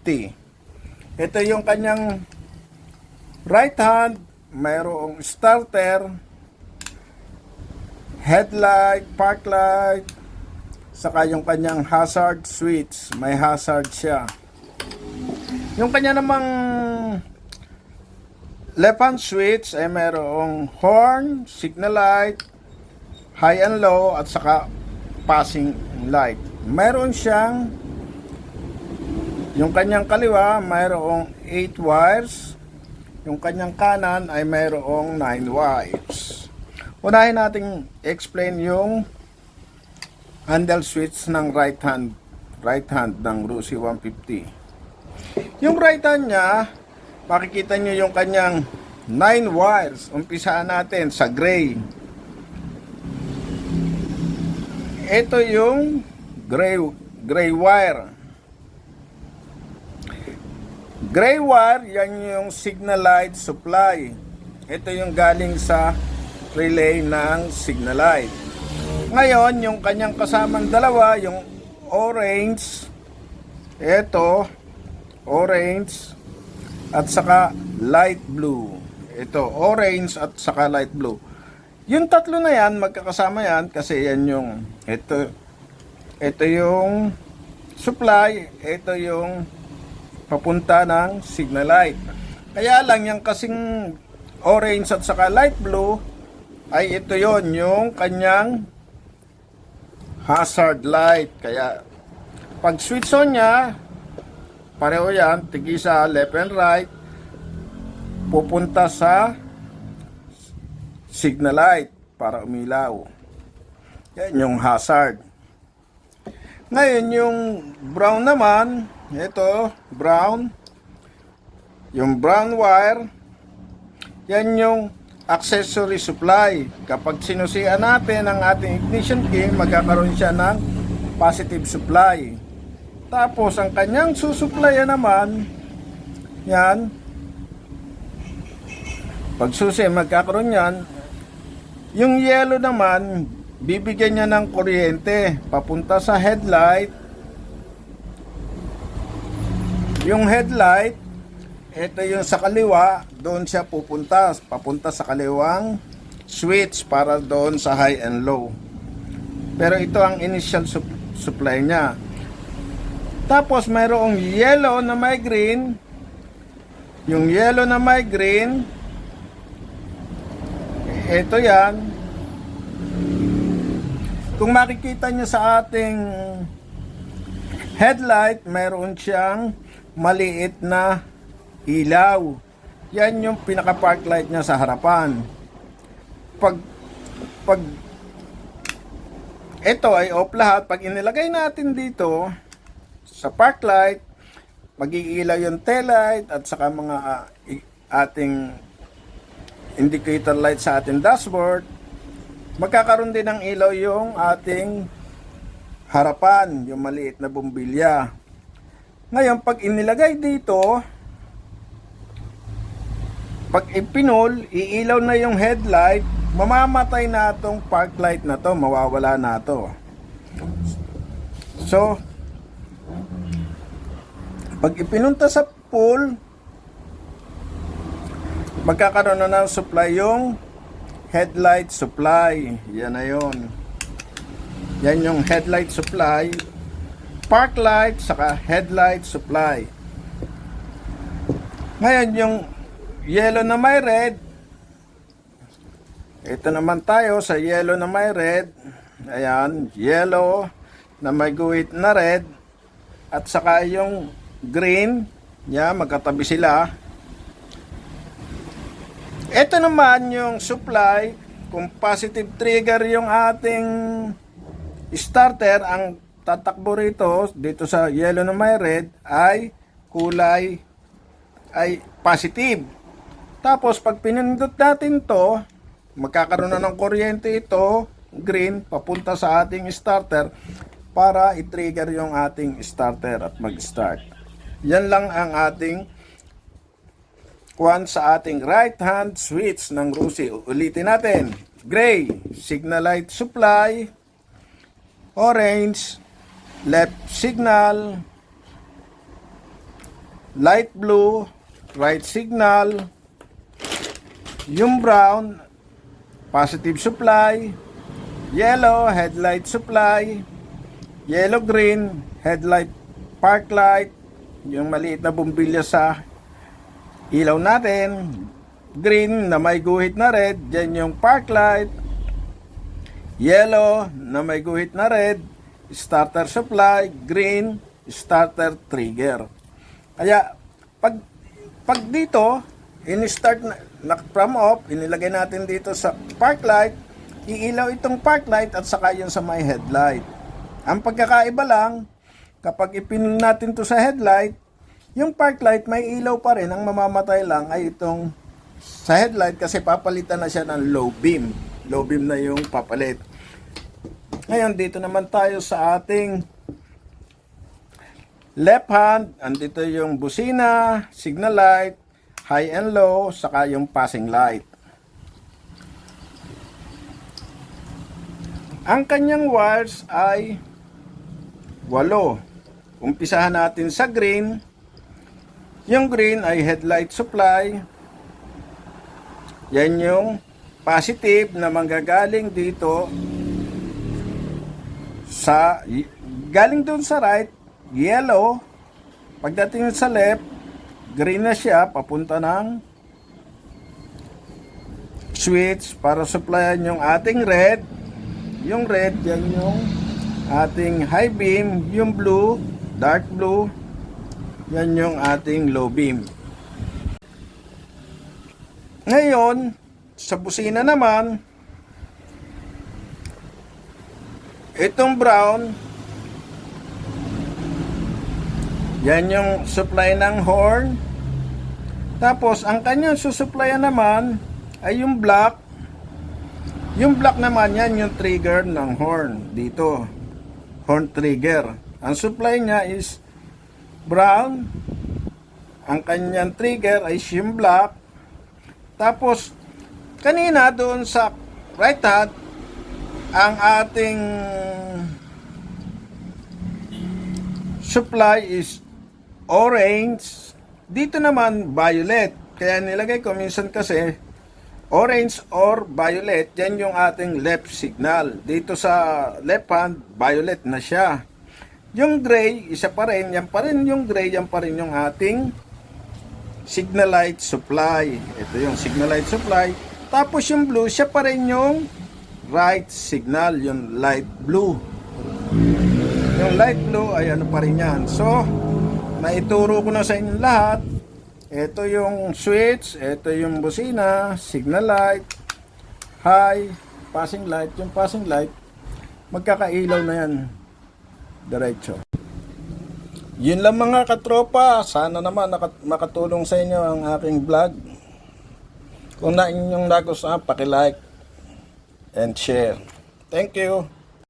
Ito yung kanyang right hand, mayroong starter, headlight, park light, saka yung kanyang hazard switch, may hazard siya. Yung kanya namang left hand switch ay mayroong horn, signal light, high and low, at saka passing light. Mayroon siyang yung kanyang kaliwa, mayroong 8 wires. Yung kanyang kanan ay mayroong 9 wires. Unahin natin explain yung handle switch ng right hand ng Rusi 150. Yung right hand niya, makikita nyo yung kanyang 9 wires. Umpisaan natin sa gray. Ito yung gray wire. Gray wire, yan yung signal light supply. Ito yung galing sa relay ng signal light. Ngayon, yung kanyang kasamang dalawa, yung orange, ito, orange, at saka light blue. Ito, orange at saka light blue. Yung tatlo na yan, magkakasama yan kasi yan yung, ito yung supply, ito yung papunta ng signal light. Kaya lang yung kasing orange at saka light blue ay ito yon yung kanyang hazard light. Kaya pag switch on nya, pareho yan, tigi sa left and right, pupunta sa signal light para umilaw. Yan yung hazard. Ngayon yung brown naman, ito, brown. Yung brown wire, yan yung accessory supply. Kapag sinusian natin ang ating ignition key, magkakaroon siya ng positive supply. Tapos, ang kanyang susuplayan naman, yan, pag susi, magkakaroon yan. Yung yellow naman, bibigyan niya ng kuryente papunta sa headlight. Yung headlight, ito yung sa kaliwa, doon siya papunta sa kaliwang switch para doon sa high and low. Pero ito ang initial supply niya. Tapos mayroong yellow na may green. Yung yellow na may green, ito yan. Kung makikita nyo sa ating headlight, mayroon siyang maliit na ilaw. Yan yung pinaka park light niya sa harapan. Pag ito ay off lahat, pag inilagay natin dito sa park light, mag-iilaw yung tail light at saka mga ating indicator light sa ating dashboard. Magkakaroon din ng ilaw yung ating harapan, yung maliit na bumbilya. Ngayon, pag inilagay dito, pag ipinol, iilaw na yung headlight, mamamatay na itong park light na to, mawawala na to. So, pag ipinunta sa pool, magkakaroon na ng supply yung headlight supply. Yan na yun. Yan yung headlight supply, park light, saka headlight supply. Ngayon, yung yellow na may red, ito naman tayo sa yellow na may red. Ayan, yellow na may guhit na red, at saka yung green, yan, magkatabi sila. Ito naman yung supply, kung positive trigger yung ating starter, ang tatakbo rito, dito sa yellow na may red, ay kulay ay positive. Tapos pag pinindot natin to, magkakaroon na ng kuryente ito, green, papunta sa ating starter para i-trigger yung ating starter at mag-start. Yan lang ang ating kuwan sa ating right hand switch ng Rusi. Ulitin natin. Gray, signal light supply. Orange, left signal. light blue, right signal. Yung brown, positive supply. Yellow, headlight supply. Yellow green, headlight park light. Yung maliit na bumbilya sa ilaw natin. Green na may guhit na red, dyan yung park light. Yellow na may guhit na red, starter supply. Green, starter trigger. Kaya pag dito in-start na from off, inilagay natin dito sa park light, iilaw itong park light at saka yung sa may headlight. Ang pagkakaiba lang, kapag ipinil natin to sa headlight, yung park light may ilaw pa rin, ang mamamatay lang ay itong sa headlight kasi papalitan na siya ng low beam. Low beam na yung papalit. Ngayon, dito naman tayo sa ating left hand. Andito yung busina, signal light, high and low, saka yung passing light. Ang kanyang wires ay 8. Umpisahan natin sa green. Yung green ay headlight supply. Yan yung positive na manggagaling dito sa galing doon sa right, yellow. Pagdating sa left, green na siya papunta ng switch para supplyan yung ating red. Yung red, yan yung ating high beam. Yung blue, dark blue, yan yung ating low beam. Ngayon, sa busina naman, itong brown, yan yung supply ng horn. Tapos, ang kanyang susupplyan naman ay yung black. Yung black naman, yan yung trigger ng horn. Dito, horn trigger. Ang supply niya is brown. Ang kanyang trigger ay yung black. Tapos, kanina doon sa right hand, ang ating supply is orange. Dito naman, violet. Kaya nilagay ko minsan kasi, orange or violet, yan yung ating left signal. Dito sa left hand, violet na siya. Yung gray, isa pa rin, yan pa rin yung gray, yan pa rin yung ating signal light supply. Ito yung signal light supply. Tapos yung blue, siya pa rin yung right signal, yung light blue. Yung light blue ay ano pa rin yan. So, naituro ko na sa inyo lahat. Ito yung switch, ito yung busina, signal light, high, passing light. Yung passing light, magkakailaw na yan. Diretso. Yun lang mga katropa. Sana naman makatulong sa inyo ang aking vlog. Kung na inyong nagustuhan, paki-like and share. Thank you.